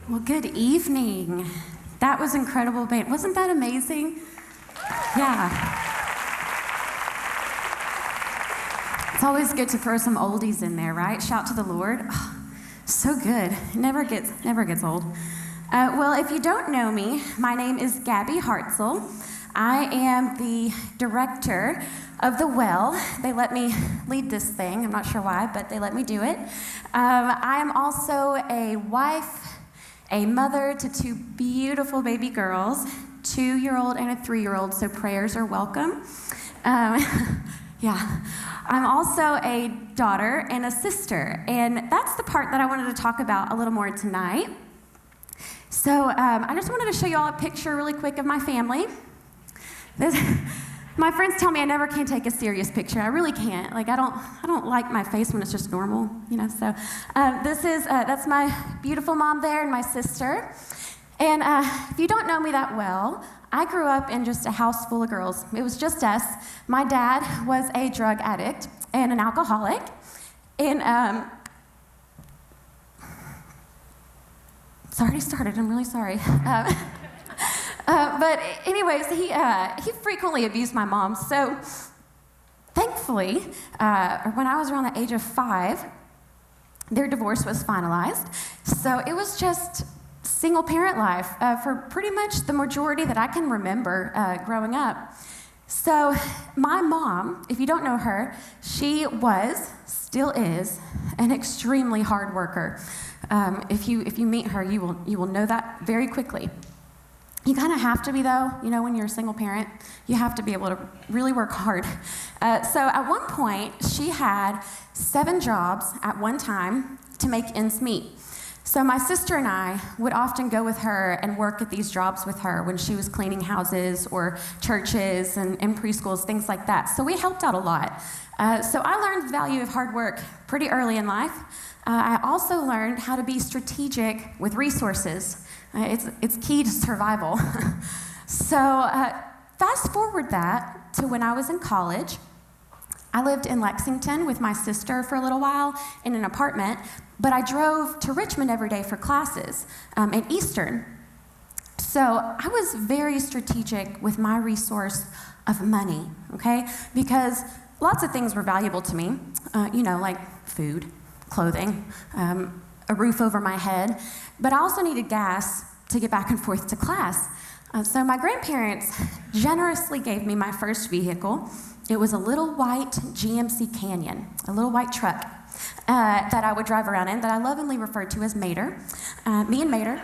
Well, good evening. That was incredible, band. Wasn't that amazing? Yeah. It's always good to throw some oldies in there, right? Shout to the Lord. Oh, so good. Never gets old. Well, if you don't know me, my name is Gabby Hartzell. I am the director of The Well. They let me lead this thing. I'm not sure why, but they let me do it. I am also a wife, a mother to two beautiful baby girls, 2-year-old and a 3-year-old, so prayers are welcome. Yeah. I'm also a daughter and a sister, and that's the part that I wanted to talk about a little more tonight. So I just wanted to show you all a picture really quick of my family. My friends tell me I never can take a serious picture. I really can't. Like I don't like my face when it's just normal, you know. So that's my beautiful mom there and my sister. And if you don't know me that well, I grew up in just a house full of girls. It was just us. My dad was a drug addict and an alcoholic, and it's already started. I'm really sorry. But anyways, he frequently abused my mom. So thankfully, when I was around the age of 5, their divorce was finalized. So it was just single parent life for pretty much the majority that I can remember growing up. So my mom, if you don't know her, she was, still is, an extremely hard worker. If you meet her, you will know that very quickly. You kind of have to be, though, you know, when you're a single parent, you have to be able to really work hard. So at one point, she had 7 jobs at one time to make ends meet. So my sister and I would often go with her and work at these jobs with her when she was cleaning houses or churches and preschools, things like that. So we helped out a lot. So I learned the value of hard work pretty early in life. I also learned how to be strategic with resources. It's key to survival. So fast forward that to when I was in college. I lived in Lexington with my sister for a little while in an apartment, but I drove to Richmond every day for classes at Eastern. So I was very strategic with my resource of money, okay? Because lots of things were valuable to me, you know, like food, clothing, a roof over my head, but I also needed gas to get back and forth to class. So my grandparents generously gave me my first vehicle. It was a little white GMC Canyon, a little white truck that I would drive around in that I lovingly referred to as Mater, me and Mater.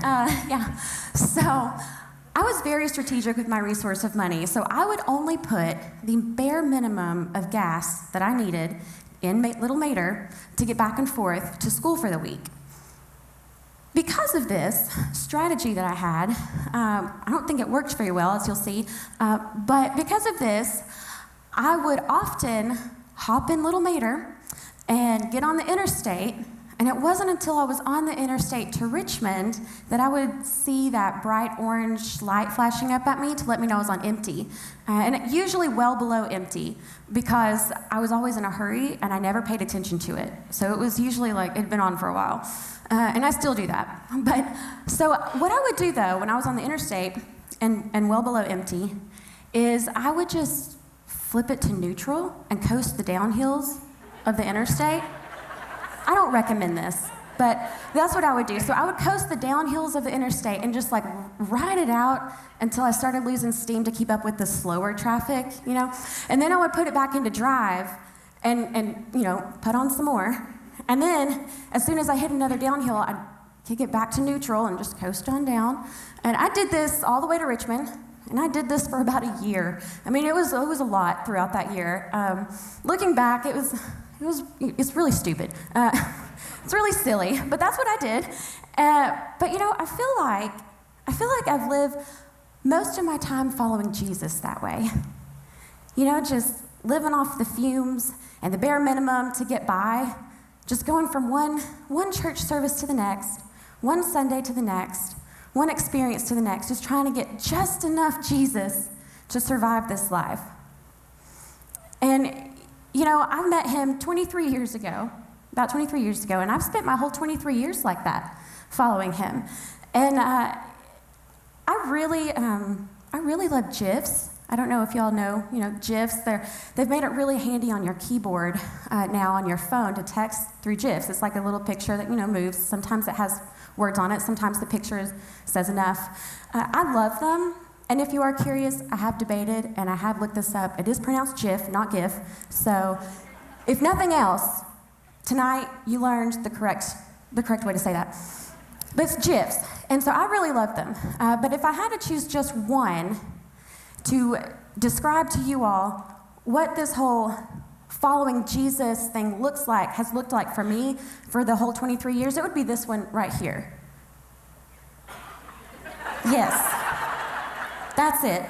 Yeah. So I was very strategic with my resource of money. So I would only put the bare minimum of gas that I needed in little Mater to get back and forth to school for the week. Because of this strategy that I had, I don't think it worked very well, as you'll see, but because of this, I would often hop in Little Mater and get on the interstate, and it wasn't until I was on the interstate to Richmond that I would see that bright orange light flashing up at me to let me know I was on empty, and usually well below empty, because I was always in a hurry and I never paid attention to it. So it was usually like it'd been on for a while, and I still do that. But so what I would do though when I was on the interstate and well below empty is I would just flip it to neutral and coast the downhills of the interstate. I don't recommend this, but that's what I would do. So I would coast the downhills of the interstate and just like ride it out until I started losing steam to keep up with the slower traffic, you know? And then I would put it back into drive and you know, put on some more. And then as soon as I hit another downhill, I'd kick it back to neutral and just coast on down. And I did this all the way to Richmond. And I did this for about a year. I mean, it was a lot throughout that year. Looking back, it's really stupid. It's really silly, but that's what I did. But you know, I feel like I've lived most of my time following Jesus that way. You know, just living off the fumes and the bare minimum to get by, just going from one church service to the next, one Sunday to the next, one experience to the next, just trying to get just enough Jesus to survive this life. And, you know, I met him about 23 years ago, and I've spent my whole 23 years like that. following him. And I really love GIFs. I don't know if y'all know, GIFs. They've made it really handy on your keyboard now on your phone to text through GIFs. It's like a little picture that, moves. Sometimes it has words on it. Sometimes the picture says enough. I love them. And if you are curious, I have debated and I have looked this up. It is pronounced GIF, not GIF. So if nothing else, tonight you learned the correct way to say that. But it's GIFs. And so I really love them. But if I had to choose just one to describe to you all what this whole following Jesus thing has looked like for me for the whole 23 years, it would be this one right here. Yes, that's it.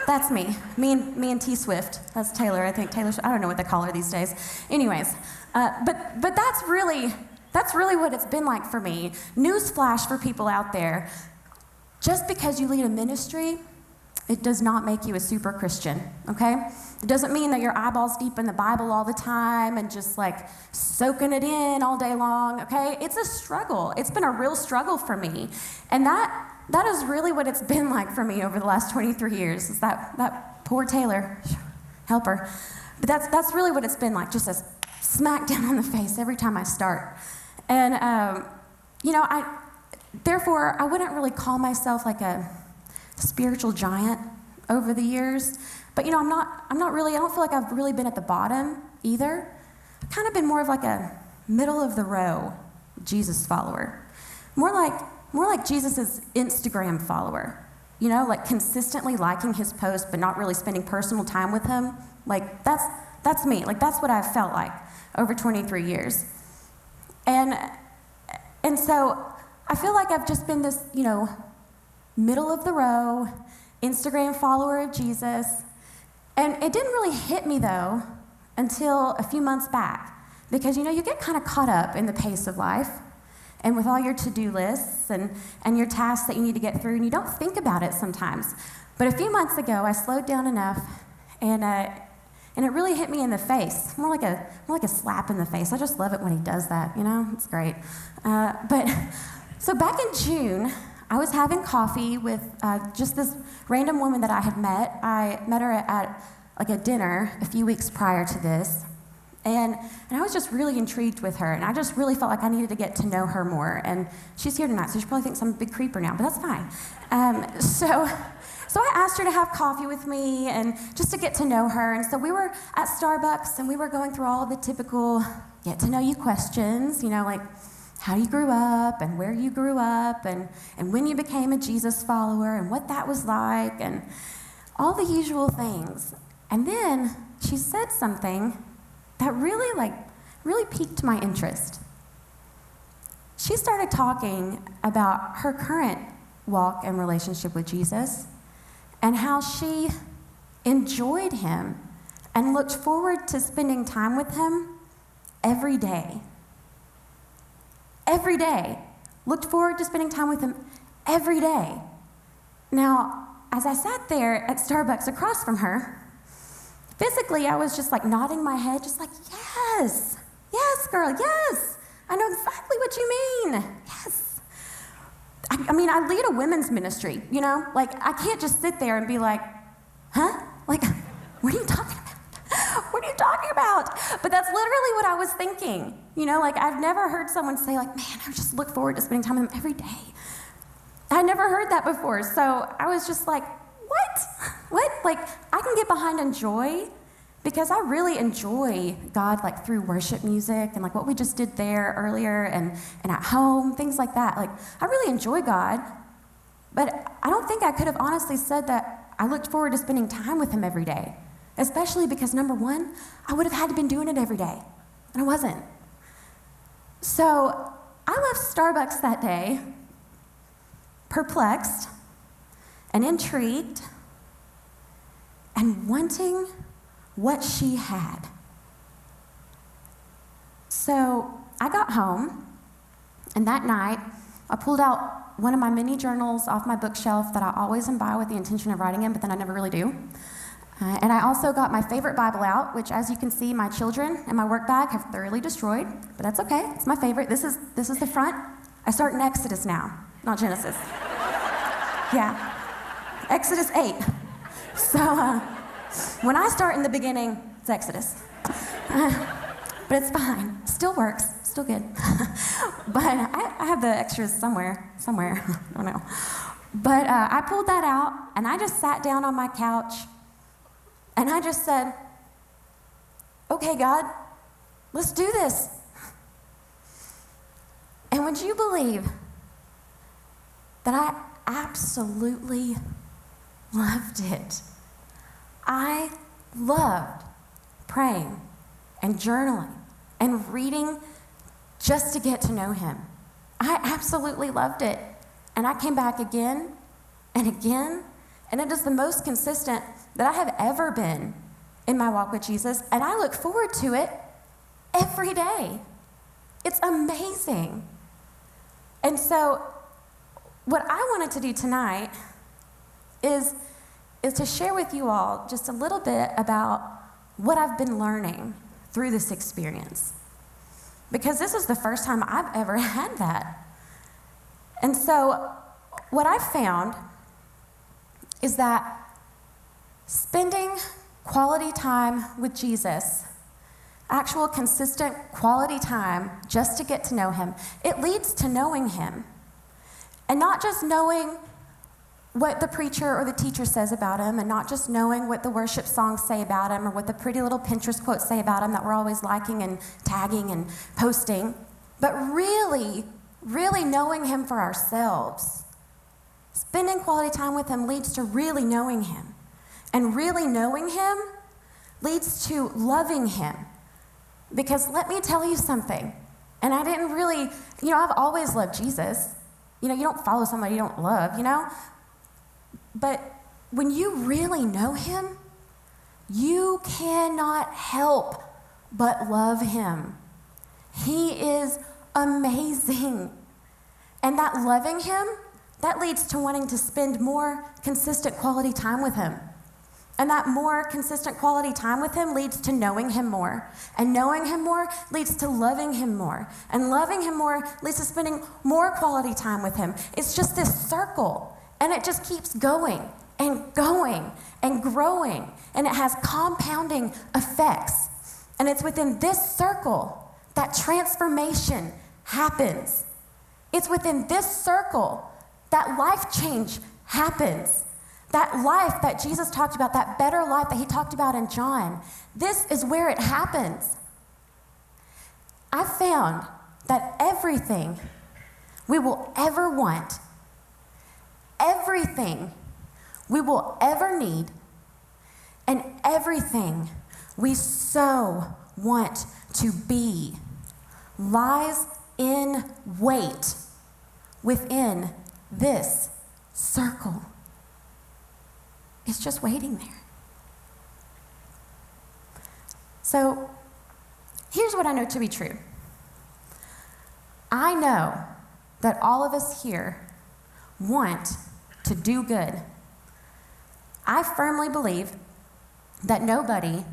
That's me. Me and T Swift. That's Taylor. I think Taylor. I don't know what they call her these days. Anyways, but that's really what it's been like for me. Newsflash for people out there: just because you lead a ministry, it does not make you a super Christian, okay? It doesn't mean that you're eyeballs deep in the Bible all the time and just like soaking it in all day long, okay? It's a struggle. It's been a real struggle for me. And that is really what it's been like for me over the last 23 years, is that poor Taylor, help her. But that's really what it's been like, just a smack down on the face every time I start. And, therefore, I wouldn't really call myself like a spiritual giant over the years. But, I don't feel like I've really been at the bottom either. I've kind of been more of like a middle of the row Jesus follower. More like Jesus' Instagram follower. Like consistently liking his posts but not really spending personal time with him. Like that's me. Like that's what I've felt like over 23 years. And so I feel like I've just been this, middle of the row Instagram follower of Jesus. And it didn't really hit me though until a few months back, because you get kind of caught up in the pace of life and with all your to-do lists and your tasks that you need to get through, and you don't think about it sometimes. But a few months ago, I slowed down enough, and it really hit me in the face, more like a slap in the face. I just love it when he does that, it's great. So back in June, I was having coffee with just this random woman that I had met. I met her at like a dinner a few weeks prior to this. And I was just really intrigued with her, and I just really felt like I needed to get to know her more. And she's here tonight, so she probably thinks I'm a big creeper now, but that's fine. So I asked her to have coffee with me and just to get to know her. And so we were at Starbucks, and we were going through all of the typical get-to-know-you questions, like how you grew up and where you grew up and when you became a Jesus follower and what that was like and all the usual things. And then she said something that really piqued my interest. She started talking about her current walk and relationship with Jesus and how she enjoyed him and looked forward to spending time with him every day. Every day. Looked forward to spending time with him every day. Now, as I sat there at Starbucks across from her, physically, I was just like nodding my head, just like, yes, girl, yes. I know exactly what you mean. Yes. I lead a women's ministry, Like, I can't just sit there and be like, huh? Like, what are you talking about? What are you talking about? But that's literally what I was thinking. Like, I've never heard someone say, like, man, I just look forward to spending time with him every day. I never heard that before. So I was just like, what? Like, I can get behind enjoy, because I really enjoy God, like, through worship music and, like, what we just did there earlier and at home, things like that. Like, I really enjoy God, but I don't think I could have honestly said that I looked forward to spending time with him every day, especially because, number one, I would have had to been doing it every day, and I wasn't. So I left Starbucks that day perplexed and intrigued and wanting what she had. So I got home, and that night I pulled out one of my mini journals off my bookshelf that I always imbibe with the intention of writing in, but then I never really do. And I also got my favorite Bible out, which, as you can see, my children and my work bag have thoroughly destroyed, but that's okay. It's my favorite. This is the front. I start in Exodus now, not Genesis. Yeah, Exodus 8. So when I start in the beginning, it's Exodus. But it's fine, still works, still good. But I have the extras somewhere, I don't know. But I pulled that out, and I just sat down on my couch, and I just said, okay, God, let's do this. And would you believe that I absolutely loved it? I loved praying and journaling and reading just to get to know him. I absolutely loved it. And I came back again and again, and it is the most consistent that I have ever been in my walk with Jesus, and I look forward to it every day. It's amazing. And so what I wanted to do tonight is to share with you all just a little bit about what I've been learning through this experience. Because this is the first time I've ever had that. And so what I've found is that spending quality time with Jesus, actual consistent quality time just to get to know him, it leads to knowing him. And not just knowing what the preacher or the teacher says about him, and not just knowing what the worship songs say about him, or what the pretty little Pinterest quotes say about him that we're always liking and tagging and posting, but really knowing him for ourselves. Spending quality time with him leads to really knowing him. And really knowing him leads to loving him. Because let me tell you something, and I didn't really, I've always loved Jesus. You don't follow somebody you don't love, But when you really know him, you cannot help but love him. He is amazing. And that loving him, that leads to wanting to spend more consistent quality time with him. And that more consistent quality time with him leads to knowing him more. And knowing him more leads to loving him more. And loving him more leads to spending more quality time with him. It's just this circle. And it just keeps going and going and growing. And it has compounding effects. And it's within this circle that transformation happens. It's within this circle that life change happens. That life that Jesus talked about, that better life that he talked about in John, this is where it happens. I found that everything we will ever want, everything we will ever need, and everything we so want to be lies in wait within this circle. It's just waiting there. So here's what I know to be true. I know that all of us here want to do good. I firmly believe that nobody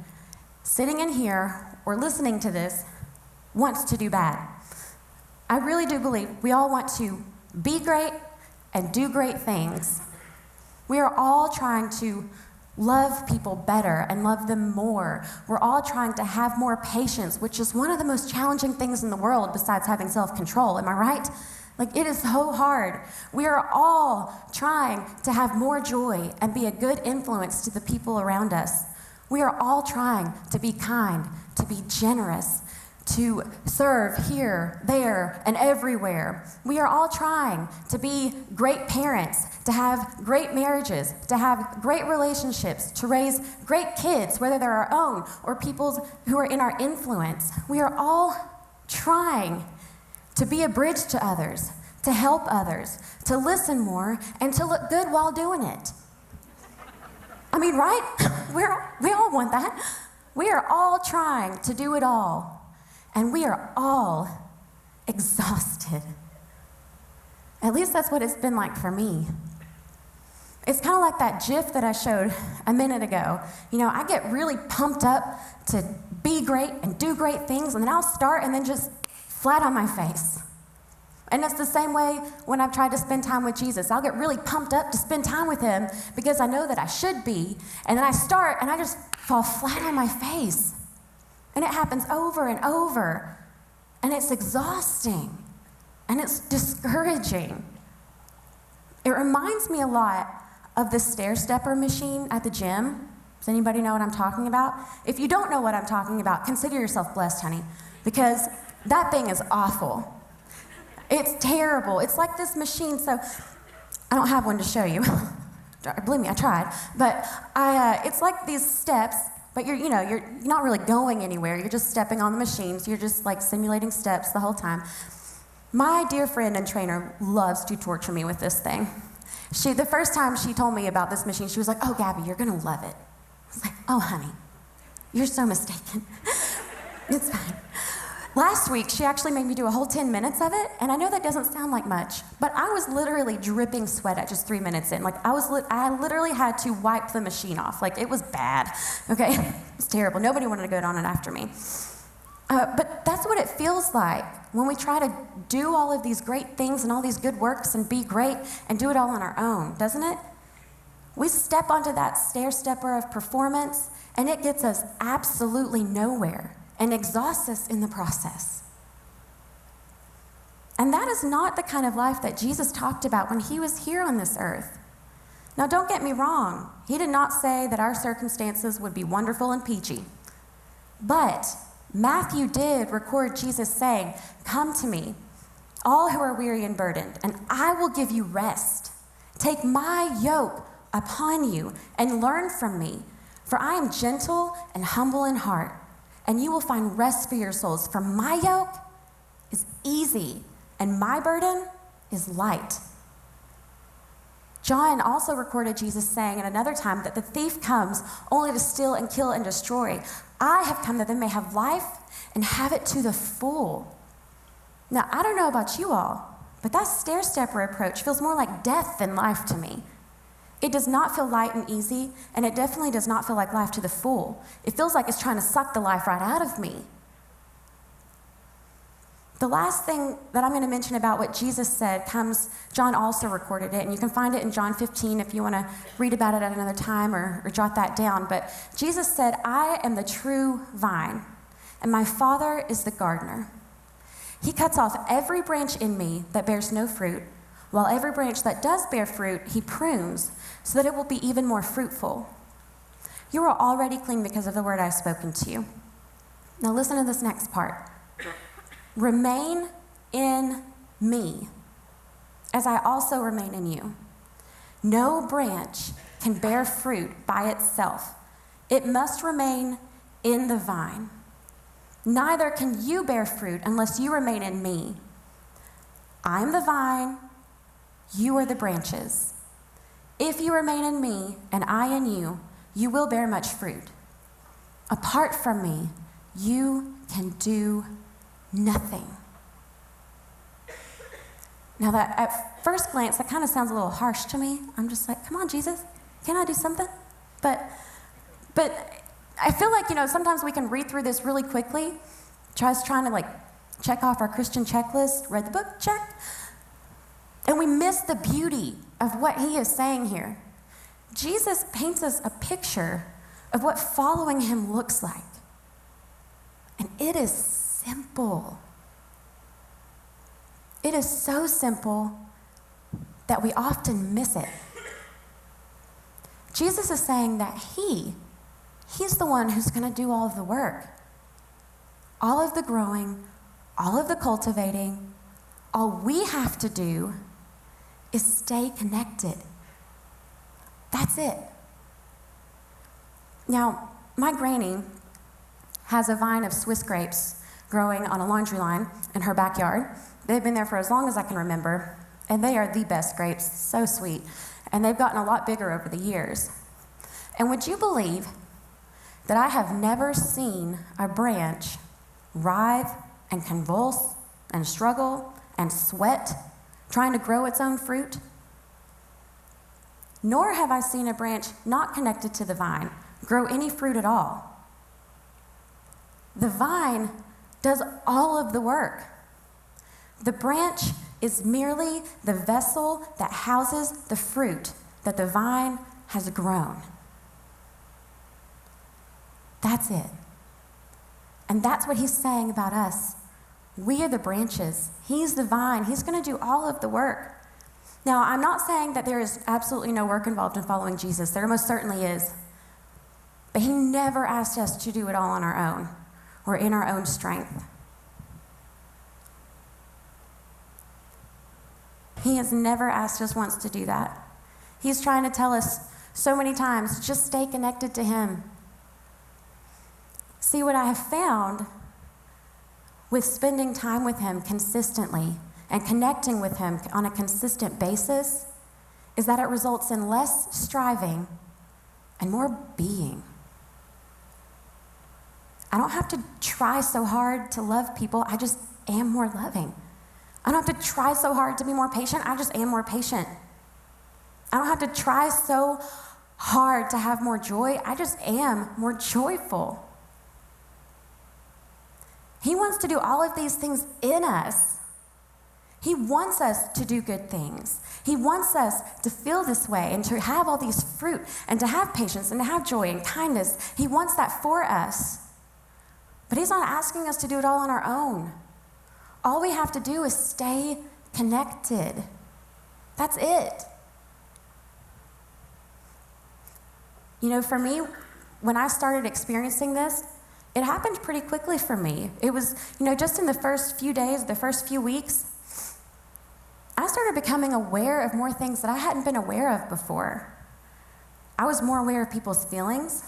sitting in here or listening to this wants to do bad. I really do believe we all want to be great and do great things. We are all trying to love people better and love them more. We're all trying to have more patience, which is one of the most challenging things in the world besides having self-control. Am I right? It is so hard. We are all trying to have more joy and be a good influence to the people around us. We are all trying to be kind, to be generous, to serve here, there, and everywhere. We are all trying to be great parents, to have great marriages, to have great relationships, to raise great kids, whether they're our own or people's who are in our influence. We are all trying to be a bridge to others, to help others, to listen more, and to look good while doing it. I mean, right? We all want that. We are all trying to do it all. And we are all exhausted. At least that's what it's been like for me. It's kind of like that GIF that I showed a minute ago. I get really pumped up to be great and do great things, and then I'll start and then just flat on my face. And it's the same way when I've tried to spend time with Jesus. I'll get really pumped up to spend time with him because I know that I should be. And then I start and I just fall flat on my face. And it happens over and over. And it's exhausting. And it's discouraging. It reminds me a lot of the stair stepper machine at the gym. Does anybody know what I'm talking about? If you don't know what I'm talking about, consider yourself blessed, honey, because that thing is awful. It's terrible. It's like this machine. So I don't have one to show you. Believe me, I tried. But it's like these steps, but you're not really going anywhere. You're just stepping on the machine. So you're just like simulating steps the whole time. My dear friend and trainer loves to torture me with this thing. The first time she told me about this machine, she was like, "Oh, Gabby, you're going to love it." I was like, "Oh, honey, you're so mistaken." It's fine. Last week, she actually made me do a whole 10 minutes of it, and I know that doesn't sound like much, but I was literally dripping sweat at just 3 minutes in. Like, I literally had to wipe the machine off. Like, it was bad, okay? It was terrible. Nobody wanted to go on it after me. But that's what it feels like when we try to do all of these great things and all these good works and be great and do it all on our own, doesn't it? We step onto that stair stepper of performance, and it gets us absolutely nowhere and exhausts us in the process. And that is not the kind of life that Jesus talked about when he was here on this earth. Now, don't get me wrong. He did not say that our circumstances would be wonderful and peachy. But Matthew did record Jesus saying, "Come to me, all who are weary and burdened, and I will give you rest. Take my yoke upon you and learn from me, for I am gentle and humble in heart, and you will find rest for your souls. For my yoke is easy, and my burden is light." John also recorded Jesus saying at another time that the thief comes only to steal and kill and destroy. I have come that they may have life and have it to the full. Now, I don't know about you all, but that stair stepper approach feels more like death than life to me. It does not feel light and easy, and it definitely does not feel like life to the full. It feels like it's trying to suck the life right out of me. The last thing that I'm going to mention about what Jesus said comes, John also recorded it, and you can find it in John 15 if you want to read about it at another time or jot that down. But Jesus said, "I am the true vine, and my Father is the gardener. He cuts off every branch in me that bears no fruit, while every branch that does bear fruit, he prunes, so that it will be even more fruitful. You are already clean because of the word I have spoken to you." Now listen to this next part. "Remain in me, as I also remain in you. No branch can bear fruit by itself. It must remain in the vine. Neither can you bear fruit unless you remain in me. I am the vine, you are the branches. If you remain in me and I in you, you will bear much fruit. Apart from me, you can do nothing." Now that at first glance, that kind of sounds a little harsh to me. I'm just like, come on, Jesus, can I do something? But I feel like, sometimes we can read through this really quickly, just trying to check off our Christian checklist, read the book, check. And we miss the beauty of what he is saying here. Jesus paints us a picture of what following him looks like. And it is simple. It is so simple that we often miss it. Jesus is saying that he's the one who's going to do all of the work. All of the growing, all of the cultivating. All we have to do is stay connected. That's it. Now, my granny has a vine of Swiss grapes growing on a laundry line in her backyard. They've been there for as long as I can remember, and they are the best grapes, so sweet. And they've gotten a lot bigger over the years. And would you believe that I have never seen a branch writhe and convulse and struggle and sweat trying to grow its own fruit? Nor have I seen a branch not connected to the vine grow any fruit at all. The vine does all of the work. The branch is merely the vessel that houses the fruit that the vine has grown. That's it. And that's what he's saying about us. We are the branches. He's the vine. He's going to do all of the work. Now, I'm not saying that there is absolutely no work involved in following Jesus. There most certainly is. But he never asked us to do it all on our own or in our own strength. He has never asked us once to do that. He's trying to tell us so many times, just stay connected to him. See, what I have found with spending time with him consistently and connecting with him on a consistent basis is that it results in less striving and more being. I don't have to try so hard to love people. I just am more loving. I don't have to try so hard to be more patient. I just am more patient. I don't have to try so hard to have more joy. I just am more joyful. He wants to do all of these things in us. He wants us to do good things. He wants us to feel this way and to have all these fruit and to have patience and to have joy and kindness. He wants that for us. But he's not asking us to do it all on our own. All we have to do is stay connected. That's it. You know, for me, when I started experiencing this, it happened pretty quickly for me. It was, just in the first few days, the first few weeks, I started becoming aware of more things that I hadn't been aware of before. I was more aware of people's feelings.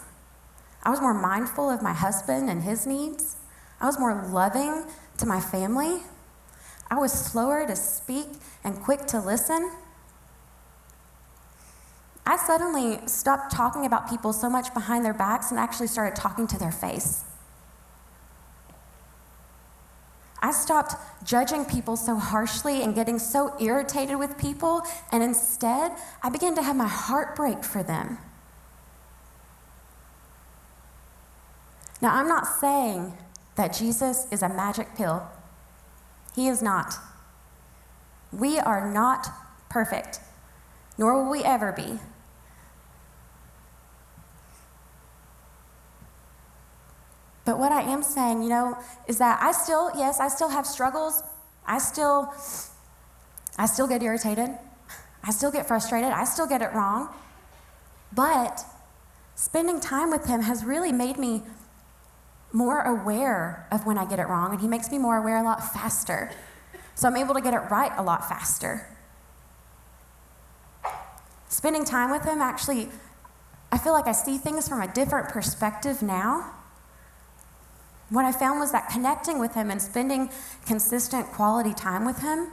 I was more mindful of my husband and his needs. I was more loving to my family. I was slower to speak and quick to listen. I suddenly stopped talking about people so much behind their backs and actually started talking to their face. I stopped judging people so harshly and getting so irritated with people, and instead, I began to have my heart break for them. Now, I'm not saying that Jesus is a magic pill. He is not. We are not perfect, nor will we ever be. But what I am saying, is that I still have struggles. I still get irritated. I still get frustrated. I still get it wrong. But spending time with him has really made me more aware of when I get it wrong, and he makes me more aware a lot faster. So I'm able to get it right a lot faster. Spending time with him, actually, I feel like I see things from a different perspective now. What I found was that connecting with him and spending consistent quality time with him,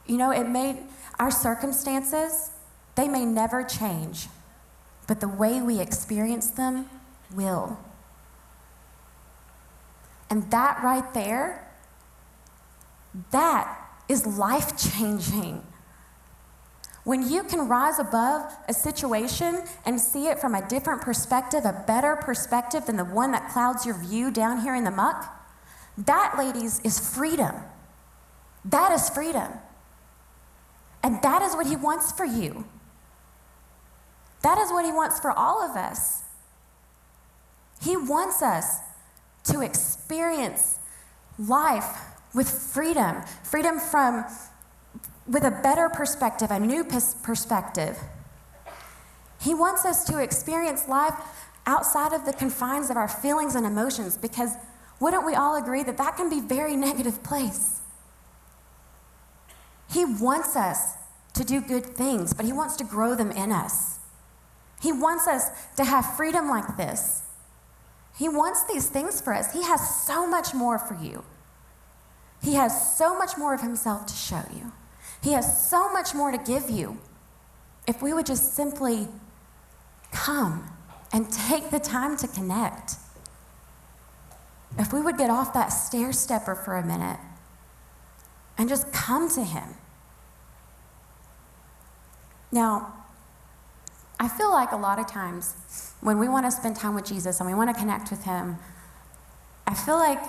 it made our circumstances, they may never change, but the way we experience them will. And that right there, that is life-changing. When you can rise above a situation and see it from a different perspective, a better perspective than the one that clouds your view down here in the muck, that, ladies, is freedom. That is freedom. And that is what he wants for you. That is what he wants for all of us. He wants us to experience life with freedom. Freedom with a better perspective, a new perspective. He wants us to experience life outside of the confines of our feelings and emotions, because wouldn't we all agree that that can be a very negative place? He wants us to do good things, but he wants to grow them in us. He wants us to have freedom like this. He wants these things for us. He has so much more for you. He has so much more of himself to show you. He has so much more to give you if we would just simply come and take the time to connect. If we would get off that stair stepper for a minute and just come to him. Now, I feel like a lot of times when we want to spend time with Jesus and we want to connect with him, I feel like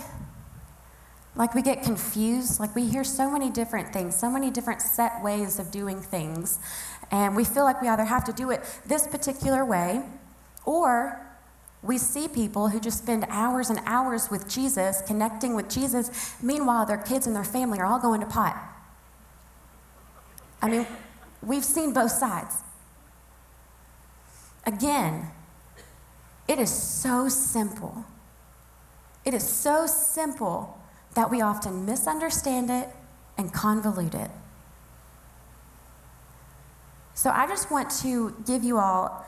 Like we get confused, like we hear so many different things, so many different set ways of doing things, and we feel like we either have to do it this particular way, or we see people who just spend hours and hours with Jesus, connecting with Jesus. Meanwhile, their kids and their family are all going to pot. I mean, we've seen both sides. Again, it is so simple. It is so simple that we often misunderstand it and convolute it. So I just want to give you all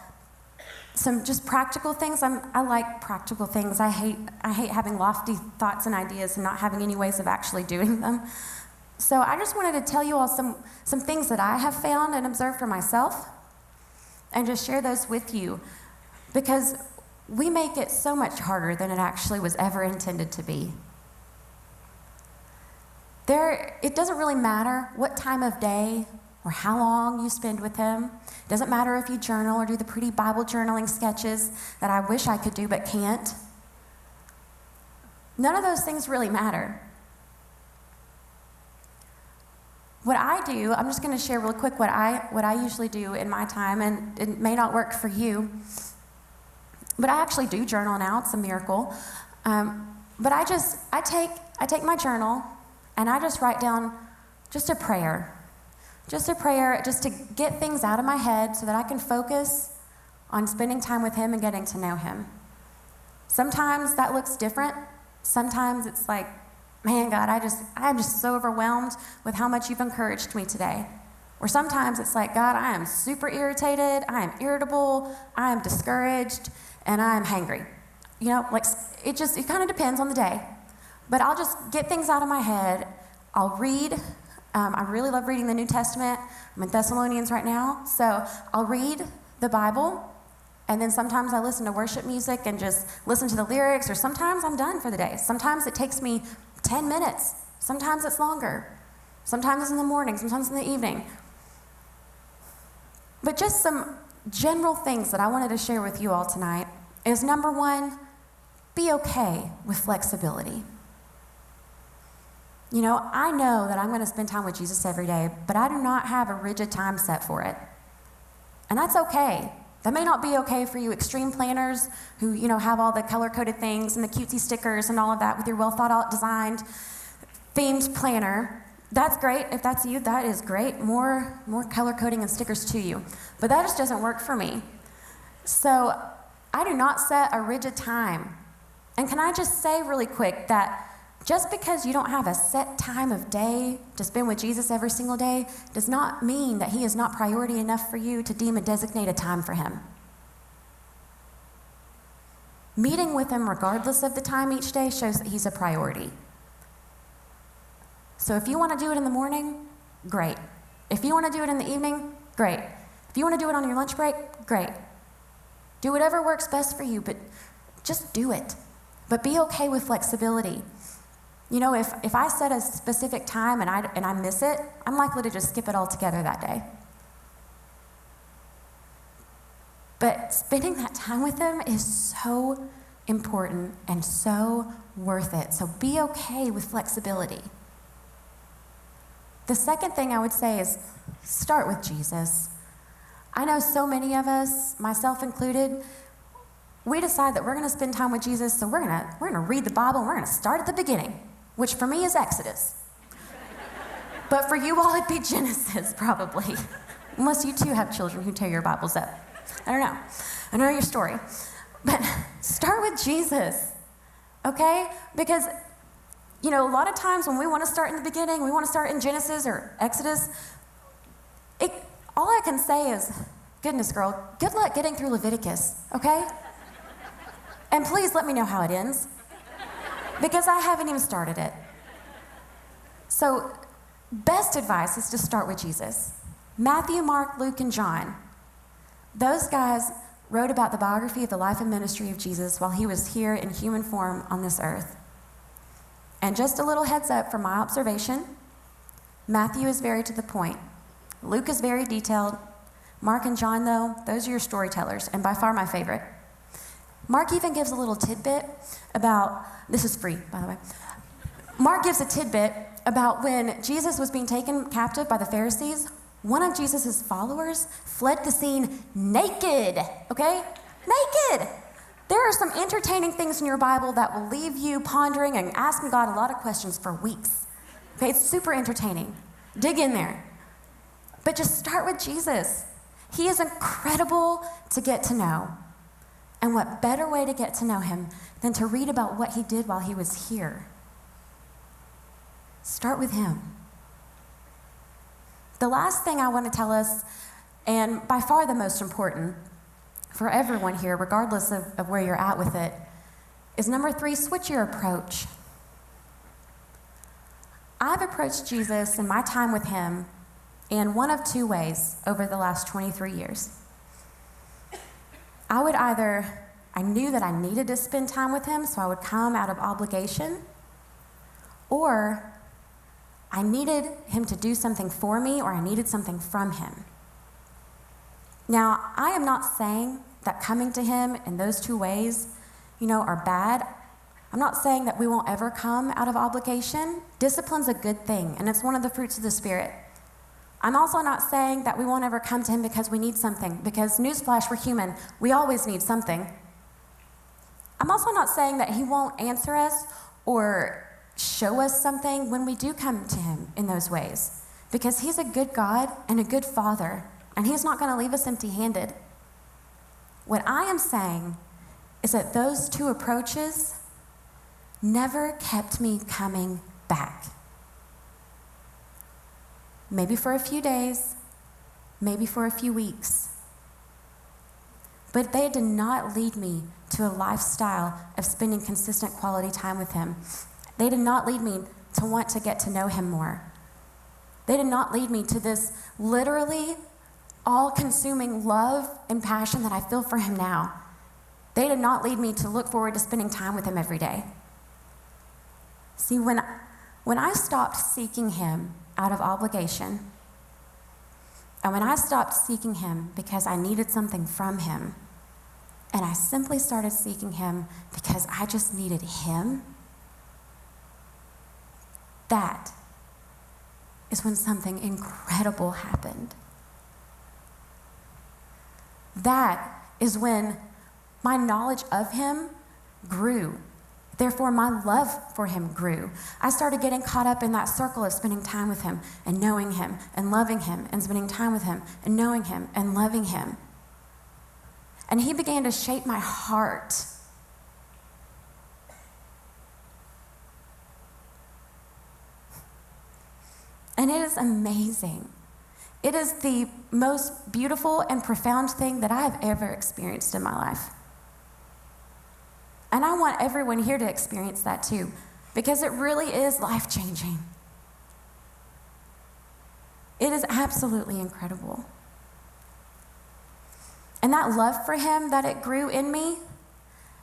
some just practical things. I like practical things. I hate having lofty thoughts and ideas and not having any ways of actually doing them. So I just wanted to tell you all some things that I have found and observed for myself and just share those with you, because we make it so much harder than it actually was ever intended to be. It doesn't really matter what time of day or how long you spend with him. It doesn't matter if you journal or do the pretty Bible journaling sketches that I wish I could do but can't. None of those things really matter. What I do, I'm just going to share real quick what I usually do in my time, and it may not work for you, but I actually do journal now. It's a miracle. But I take my journal and I just write down just a prayer just to get things out of my head so that I can focus on spending time with him and getting to know him. Sometimes that looks different. Sometimes it's like, man, God, I'm just so overwhelmed with how much you've encouraged me today. Or sometimes it's like, God, I am super irritated, I am irritable, I am discouraged, and I am hangry. You know, like it kind of depends on the day. But I'll just get things out of my head. I'll read. I really love reading the New Testament. I'm in Thessalonians right now. So I'll read the Bible, and then sometimes I listen to worship music and just listen to the lyrics, or sometimes I'm done for the day. Sometimes it takes me 10 minutes. Sometimes it's longer. Sometimes it's in the morning, sometimes in the evening. But just some general things that I wanted to share with you all tonight is, number one, be okay with flexibility. You know that I'm going to spend time with Jesus every day, but I do not have a rigid time set for it. And that's okay. That may not be okay for you extreme planners who, have all the color-coded things and the cutesy stickers and all of that with your well-thought-out, designed, themed planner. That's great. If that's you, that is great. More color coding and stickers to you. But that just doesn't work for me. So I do not set a rigid time. And can I just say really quick that just because you don't have a set time of day to spend with Jesus every single day does not mean that he is not priority enough for you to deem and designate a time for him. Meeting with him regardless of the time each day shows that he's a priority. So if you want to do it in the morning, great. If you want to do it in the evening, great. If you want to do it on your lunch break, great. Do whatever works best for you, but just do it. But be okay with flexibility. If I set a specific time and I miss it, I'm likely to just skip it altogether that day. But spending that time with him is so important and so worth it. So be okay with flexibility. The second thing I would say is start with Jesus. I know so many of us, myself included, we decide that we're going to spend time with Jesus, so we're going to read the Bible and we're going to start at the beginning, which for me is Exodus. But for you all, it'd be Genesis, probably. Unless you too have children who tear your Bibles up. I don't know. I know your story. But start with Jesus, okay? Because, a lot of times when we want to start in the beginning, we want to start in Genesis or Exodus, all I can say is, goodness, girl, good luck getting through Leviticus, okay? And please let me know how it ends, because I haven't even started it. So, best advice is to start with Jesus. Matthew, Mark, Luke, and John, those guys wrote about the biography of the life and ministry of Jesus while he was here in human form on this earth. And just a little heads up from my observation, Matthew is very to the point. Luke is very detailed. Mark and John, though, those are your storytellers, and by far my favorite. Mark even gives a little tidbit about, this is free, by the way. Mark gives a tidbit about when Jesus was being taken captive by the Pharisees. One of Jesus' followers fled the scene naked, okay? Naked. There are some entertaining things in your Bible that will leave you pondering and asking God a lot of questions for weeks. Okay, it's super entertaining. Dig in there. But just start with Jesus. He is incredible to get to know. And what better way to get to know him than to read about what he did while he was here? Start with him. The last thing I want to tell us, and by far the most important for everyone here, regardless of where you're at with it, is number 3, switch your approach. I've approached Jesus in my time with him in one of 2 ways over the last 23 years. I knew that I needed to spend time with him, so I would come out of obligation, or I needed him to do something for me, or I needed something from him. Now, I am not saying that coming to him in those 2 ways, are bad. I'm not saying that we won't ever come out of obligation. Discipline's a good thing, and it's one of the fruits of the Spirit. I'm also not saying that we won't ever come to him because we need something, because newsflash, we're human. We always need something. I'm also not saying that he won't answer us or show us something when we do come to him in those ways, because he's a good God and a good Father, and he's not going to leave us empty-handed. What I am saying is that those 2 approaches never kept me coming back. Maybe for a few days, maybe for a few weeks. But they did not lead me to a lifestyle of spending consistent quality time with him. They did not lead me to want to get to know him more. They did not lead me to this literally all-consuming love and passion that I feel for him now. They did not lead me to look forward to spending time with him every day. See, when I stopped seeking him out of obligation, and when I stopped seeking him because I needed something from him, and I simply started seeking him because I just needed him, that is when something incredible happened. That is when my knowledge of him grew. Therefore, my love for him grew. I started getting caught up in that circle of spending time with him and knowing him and loving him and spending time with him and knowing him and loving him. And he began to shape my heart. And it is amazing. It is the most beautiful and profound thing that I have ever experienced in my life. And I want everyone here to experience that too, because it really is life-changing. It is absolutely incredible. And that love for him that it grew in me,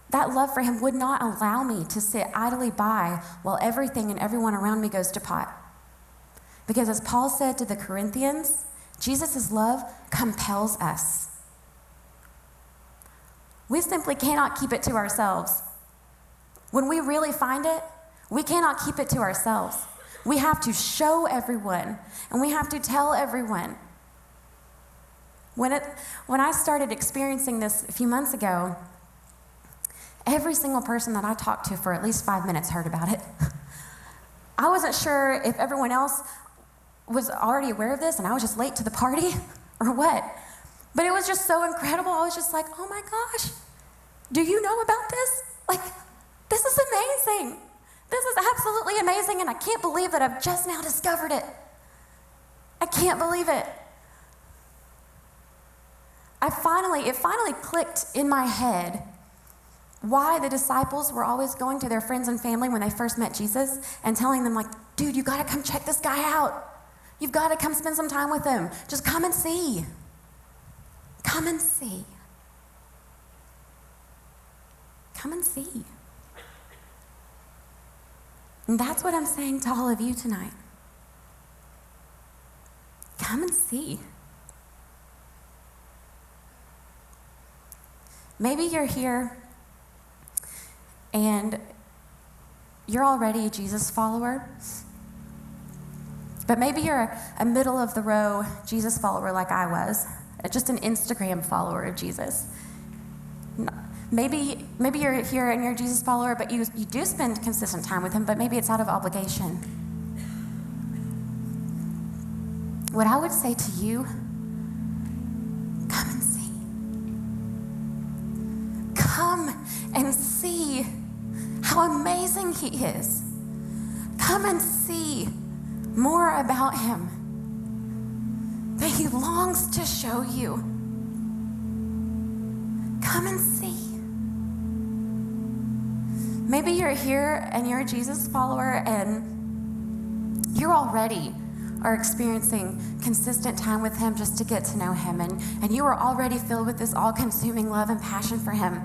that love for him would not allow me to sit idly by while everything and everyone around me goes to pot. Because as Paul said to the Corinthians, Jesus' love compels us. We simply cannot keep it to ourselves. When we really find it, we cannot keep it to ourselves. We have to show everyone, and we have to tell everyone. When I started experiencing this a few months ago, every single person that I talked to for at least 5 minutes heard about it. I wasn't sure if everyone else was already aware of this and I was just late to the party or what. But it was just so incredible. I was just like, oh my gosh, do you know about this? Like, this is amazing. This is absolutely amazing, and I can't believe that I've just now discovered it. I can't believe it. It finally clicked in my head why the disciples were always going to their friends and family when they first met Jesus and telling them, like, dude, you gotta come check this guy out. You've gotta come spend some time with him. Just come and see. Come and see. Come and see. And that's what I'm saying to all of you tonight. Come and see. Maybe you're here and you're already a Jesus follower, but maybe you're a middle of the row Jesus follower like I was, just an Instagram follower of Jesus. Maybe you're here and you're a Jesus follower, but you do spend consistent time with him, but maybe it's out of obligation. What I would say to you, come and see. Come and see how amazing he is. Come and see more about him that he longs to show you. Come and see. Maybe you're here and you're a Jesus follower and you already are experiencing consistent time with him just to get to know him, and you are already filled with this all-consuming love and passion for him.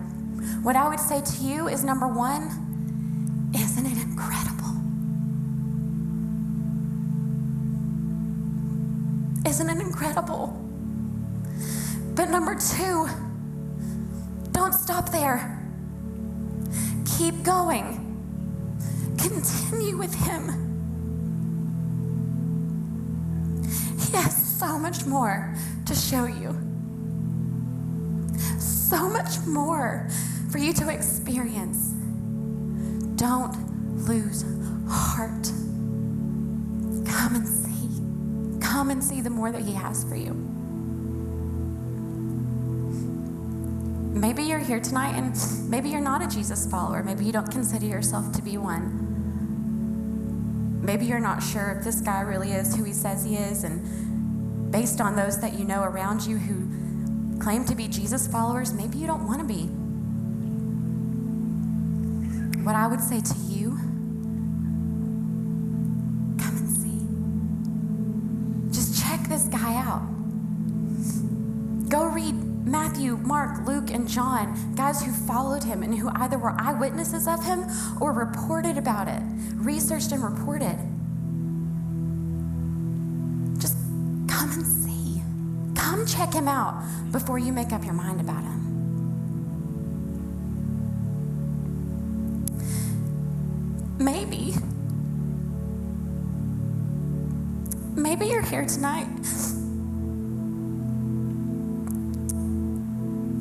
What I would say to you is, number one, isn't it incredible? Isn't it incredible? But number two, don't stop there. Keep going. Continue with him. He has so much more to show you. So much more for you to experience. Don't lose heart. Come and see. Come and see the more that he has for you. Maybe you're here tonight and maybe you're not a Jesus follower. Maybe you don't consider yourself to be one. Maybe you're not sure if this guy really is who he says he is, and based on those that you know around you who claim to be Jesus followers, maybe you don't want to be. What I would say to you, come and see. Just check this guy out. Go read Matthew, Mark, Luke, and John, guys who followed him and who either were eyewitnesses of him or reported about it, researched and reported. Just come and see. Come check him out before you make up your mind about him. Maybe you're here tonight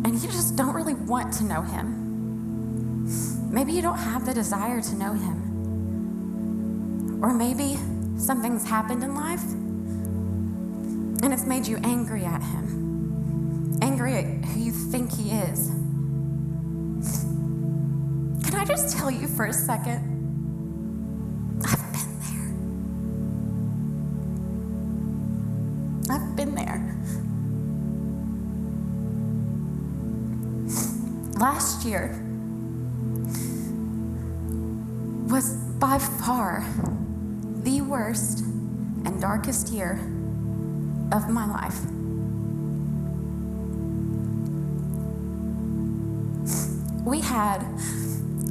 and you just don't really want to know him. Maybe you don't have the desire to know him. Or maybe something's happened in life and it's made you angry at him, angry at who you think he is. Can I just tell you for a second? I've been there. Last year was by far the worst and darkest year of my life. We had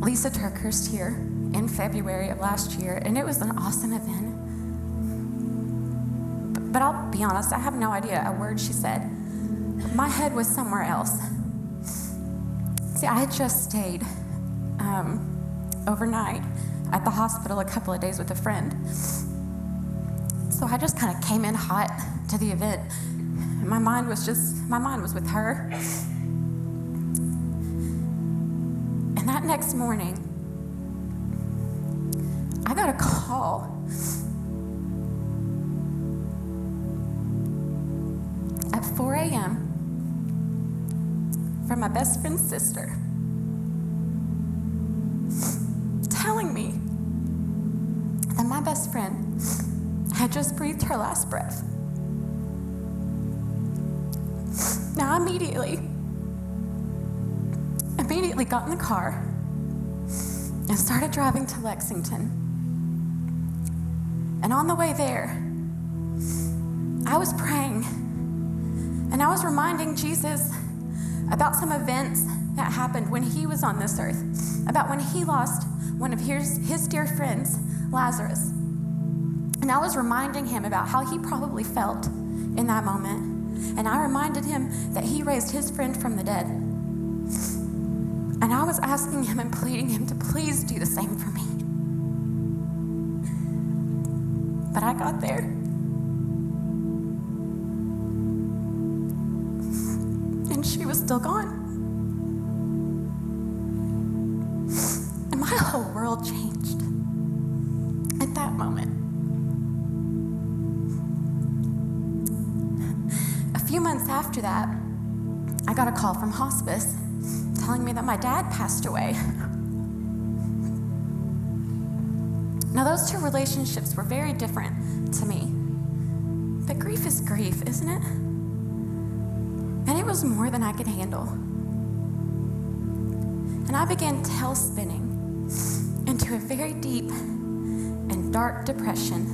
Lisa Turkhurst here in February of last year, and it was an awesome event. But I'll be honest, I have no idea a word she said. My head was somewhere else. See, I had just stayed overnight at the hospital a couple of days with a friend. So I just kind of came in hot to the event. And my mind was with her. And that next morning, I got a call at 4 a.m. from my best friend's sister telling me that my best friend had just breathed her last breath. Now, I immediately got in the car and started driving to Lexington. And on the way there, I was praying and I was reminding Jesus about some events that happened when he was on this earth, about when he lost one of his dear friends, Lazarus. And I was reminding him about how he probably felt in that moment. And I reminded him that he raised his friend from the dead. And I was asking him and pleading him to please do the same for me. But I got there. And she was still gone. And my whole world changed at that moment. A few months after that, I got a call from hospice telling me that my dad passed away. Now, those two relationships were very different to me. But grief is grief, isn't it? And it was more than I could handle. And I began tail-spinning into a very deep and dark depression.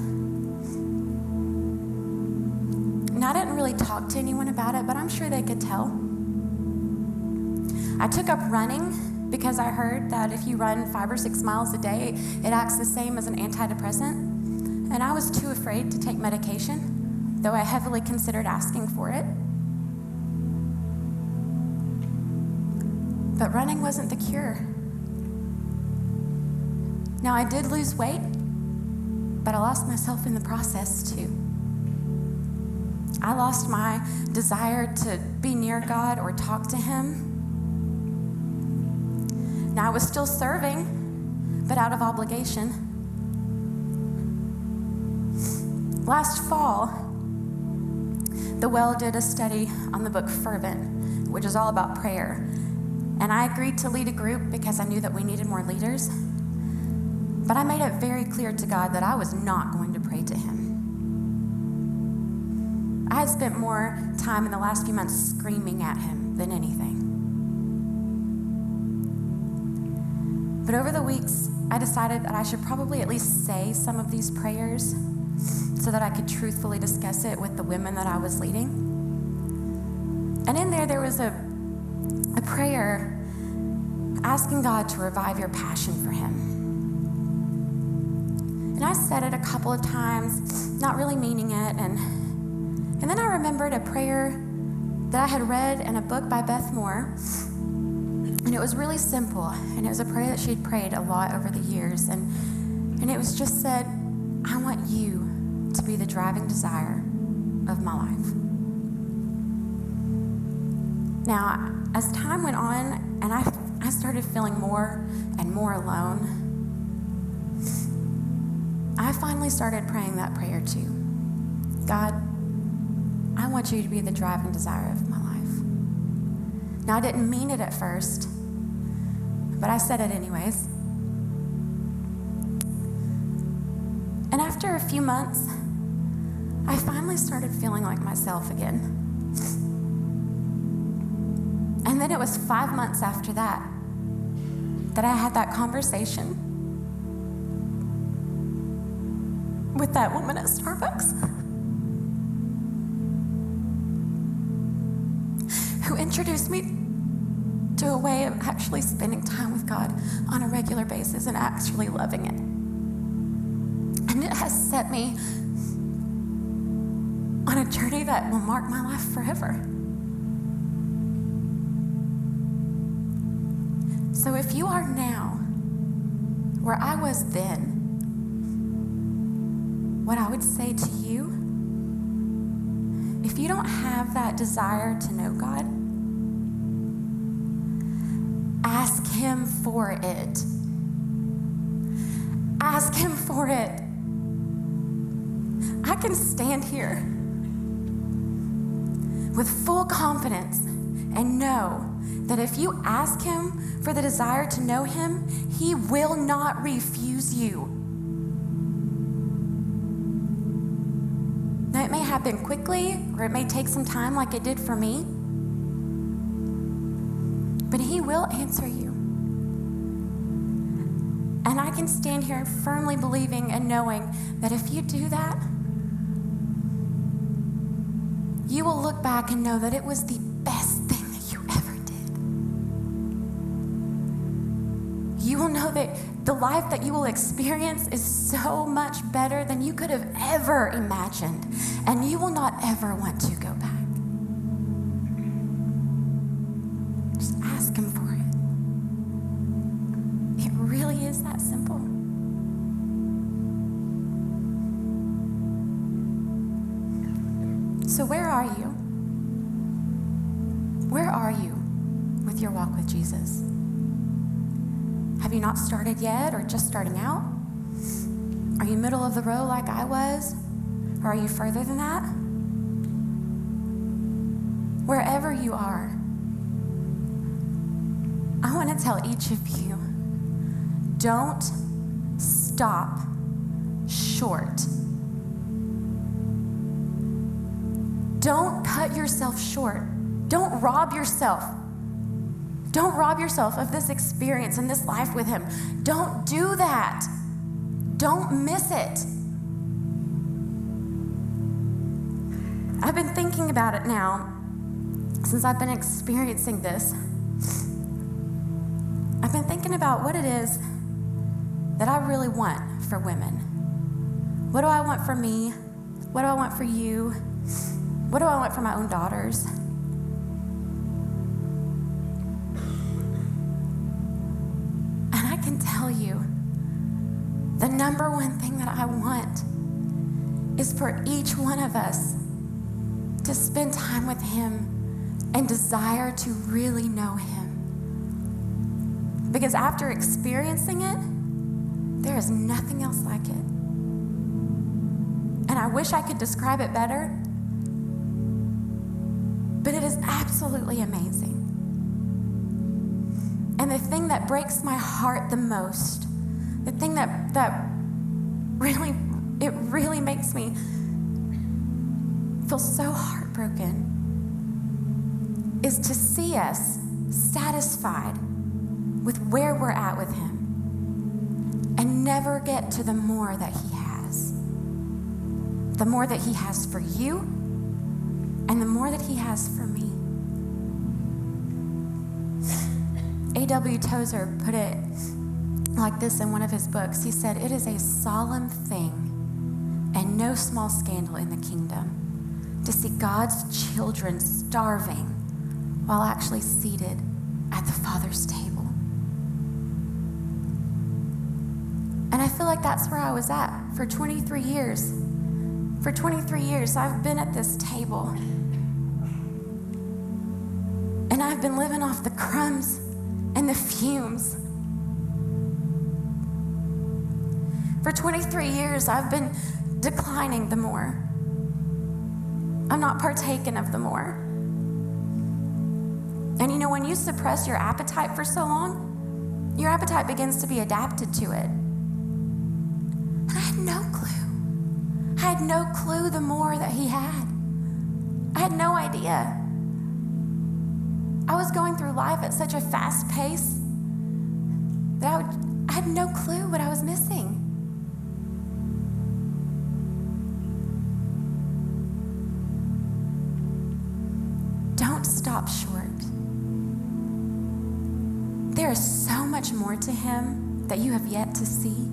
And I didn't really talk to anyone about it, but I'm sure they could tell. I took up running because I heard that if you run 5 or 6 miles a day, it acts the same as an antidepressant. And I was too afraid to take medication, though I heavily considered asking for it. But running wasn't the cure. Now, I did lose weight, but I lost myself in the process too. I lost my desire to be near God or talk to Him. Now, I was still serving, but out of obligation. Last fall, The Well did a study on the book Fervent, which is all about prayer. And I agreed to lead a group because I knew that we needed more leaders. But I made it very clear to God that I was not going to pray to Him. I had spent more time in the last few months screaming at Him than anything. But over the weeks, I decided that I should probably at least say some of these prayers so that I could truthfully discuss it with the women that I was leading. And in there was a prayer asking God to revive your passion for Him. And I said it a couple of times, not really meaning it. And then I remembered a prayer that I had read in a book by Beth Moore. And it was really simple. And it was a prayer that she'd prayed a lot over the years. And it was just said, I want you to be the driving desire of my life. Now, as time went on, and I started feeling more and more alone, I finally started praying that prayer too. God, I want you to be the driving desire of my life. Now, I didn't mean it at first, but I said it anyways. And after a few months, I finally started feeling like myself again. And then it was 5 months after that I had that conversation with that woman at Starbucks who introduced me to a way of actually spending time with God on a regular basis and actually loving it. And it has set me on a journey that will mark my life forever. So if you are now where I was then, what I would say to you, if you don't have that desire to know God, ask Him for it. Ask Him for it. I can stand here with full confidence and know that if you ask Him for the desire to know Him, He will not refuse you. Now, it may happen quickly, or it may take some time like it did for me, but He will answer you. And I can stand here firmly believing and knowing that if you do that, you will look back and know that it was the best thing that you ever did. You will know that the life that you will experience is so much better than you could have ever imagined, and you will not ever want to go back. Just ask Him for it. It really is that simple. So where are you? Where are you with your walk with Jesus? Have you not started yet or just starting out? Are you middle of the road like I was? Or are you further than that? Wherever you are, I want to tell each of you, don't stop short. Don't cut yourself short. Don't rob yourself. Don't rob yourself of this experience and this life with him. Don't do that. Don't miss it. I've been thinking about it now since I've been experiencing this. I've been thinking about what it is that I really want for women. What do I want for me? What do I want for you? What do I want for my own daughters? And I can tell you, the number one thing that I want is for each one of us to spend time with him and desire to really know him. Because after experiencing it, there is nothing else like it. And I wish I could describe it better, but it is absolutely amazing. And the thing that breaks my heart the most, the thing that really makes me feel so heartbroken, is to see us satisfied with where we're at with him and never get to the more that he has. The more that he has for you and the more that he has for me. A.W. Tozer put it like this in one of his books. He said, "It is a solemn thing and no small scandal in the kingdom to see God's children starving while actually seated at the Father's table." And I feel like that's where I was at for 23 years. For 23 years, I've been at this table. And I've been living off the crumbs and the fumes. For 23 years, I've been declining the more. I'm not partaking of the more. And you know, when you suppress your appetite for so long, your appetite begins to be adapted to it. And I had no clue. I had no clue the more that he had. I had no idea. I was going through life at such a fast pace that I had no clue what I was missing. Don't stop short. There is so much more to him that you have yet to see.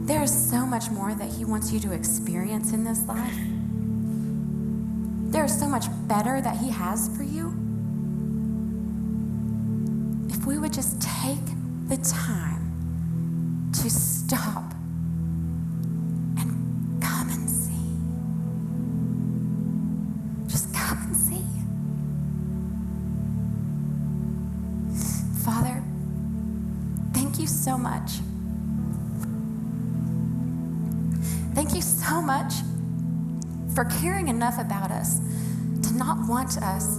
There is so much more that he wants you to experience in this life. There is so much better that he has for you. If we would just take the time to stop and come and see. Just come and see. Father, thank you so much. Thank you so much for caring enough about us to not want us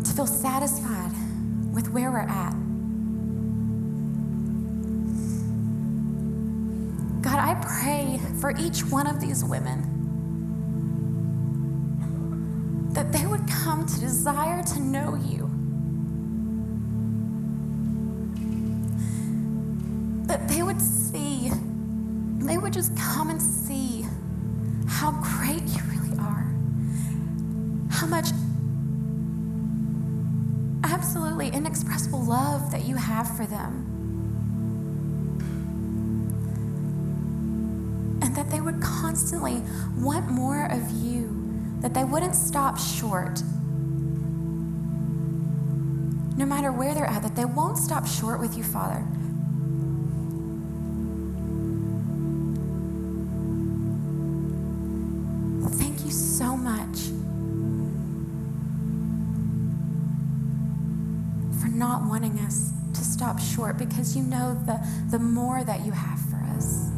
to feel satisfied with where we're at. God, I pray for each one of these women that they would come to desire to know you. That they would see, they would just come and see how great you really are. How much absolutely inexpressible love that you have for them. And that they would constantly want more of you, that they wouldn't stop short. No matter where they're at, that they won't stop short with you, Father. Thank you so much for not wanting us to stop short, because you know the more that you have for us.